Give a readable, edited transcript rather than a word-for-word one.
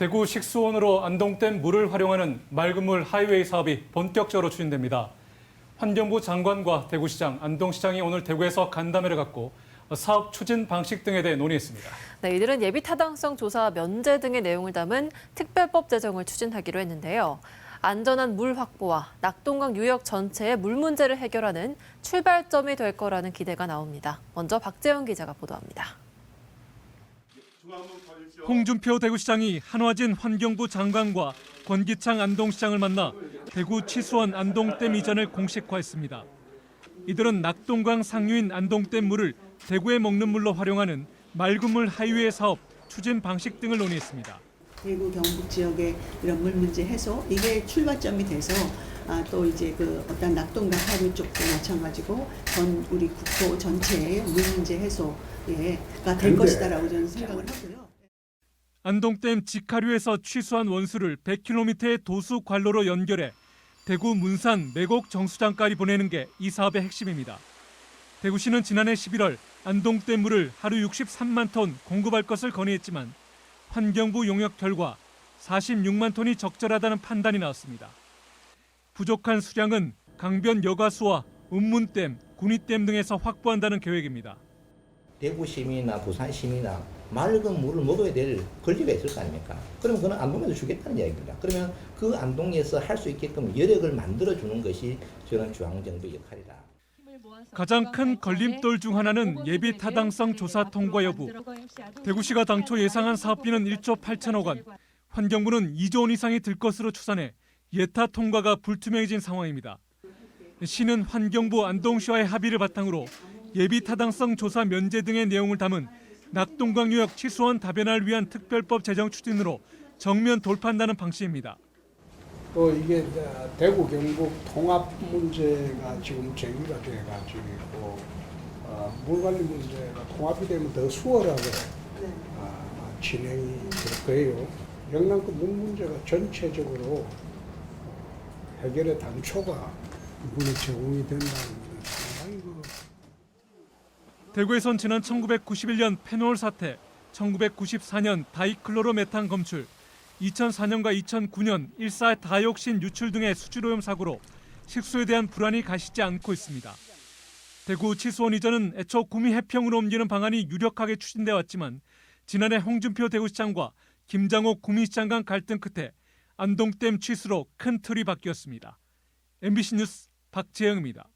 대구 식수원으로 안동댐 물을 활용하는 맑은 물 하이웨이 사업이 본격적으로 추진됩니다. 환경부 장관과 대구시장, 안동시장이 오늘 대구에서 간담회를 갖고 사업 추진 방식 등에 대해 논의했습니다. 네, 이들은 예비 타당성 조사 면제 등의 내용을 담은 특별법 제정을 추진하기로 했는데요. 안전한 물 확보와 낙동강 유역 전체의 물 문제를 해결하는 출발점이 될 거라는 기대가 나옵니다. 먼저 박재영 기자가 보도합니다. 홍준표 대구시장이 한화진 환경부 장관과 권기창 안동시장을 만나 대구 치수원 안동댐 이전을 공식화했습니다. 이들은 낙동강 상류인 안동댐 물을 대구에 먹는 물로 활용하는 맑은 물 하이웨이 사업 추진 방식 등을 논의했습니다. 대구 경북 지역의 이런 물 문제 해소 이게 출발점이 돼서 또 이제 그 어떤 낙동강 하류 쪽도 마찬가지고 전 우리 국토 전체의 물 문제 해소가 될 것이다라고 저는 생각을 하고요. 안동댐 직하류에서 취수한 원수를 100km의 도수 관로로 연결해 대구 문산 매곡 정수장까지 보내는 게 이 사업의 핵심입니다. 대구시는 지난해 11월 안동댐 물을 하루 63만 톤 공급할 것을 건의했지만 환경부 용역 결과 46만 톤이 적절하다는 판단이 나왔습니다. 부족한 수량은 강변 여가수와 운문댐, 군위댐 등에서 확보한다는 계획입니다. 대구 시민이나 부산 시민이나 맑은 물을 먹어야 될 권리가 있을 거 아닙니까? 그러면 그건 안동에서 주겠다는 이야기입니다. 그러면 그 안동에서 할 수 있게끔 여력을 만들어주는 것이 저는 중앙정부의 역할이다. 가장 큰 걸림돌 중 하나는 예비 타당성 조사 통과 여부. 대구시가 당초 예상한 사업비는 1조 8천억 원, 환경부는 2조 원 이상이 들 것으로 추산해 예타 통과가 불투명해진 상황입니다. 시는 환경부 안동시와의 합의를 바탕으로 예비 타당성 조사 면제 등의 내용을 담은 낙동강 유역 치수원 다변화를 위한 특별법 제정 추진으로 정면 돌파한다는 방침입니다. 또 이게 대구 경북 통합 문제가 지금 제기가 돼가지고 있고 물관리 문제가 통합이 되면 더 수월하게 진행이 될 거예요. 영남권 물 문제가 전체적으로 해결의 단초가 물이 제공이 된다는 것은 상당히 대구에선 지난 1991년 페놀 사태, 1994년 다이클로로메탄 검출, 2004년과 2009년 1사 다이옥신 유출 등의 수질오염 사고로 식수에 대한 불안이 가시지 않고 있습니다. 대구 치수원 이전은 애초 구미 해평으로 옮기는 방안이 유력하게 추진돼 왔지만 지난해 홍준표 대구시장과 김장옥 구미시장 간 갈등 끝에 안동댐 취수로 큰 틀이 바뀌었습니다. MBC 뉴스 박재영입니다.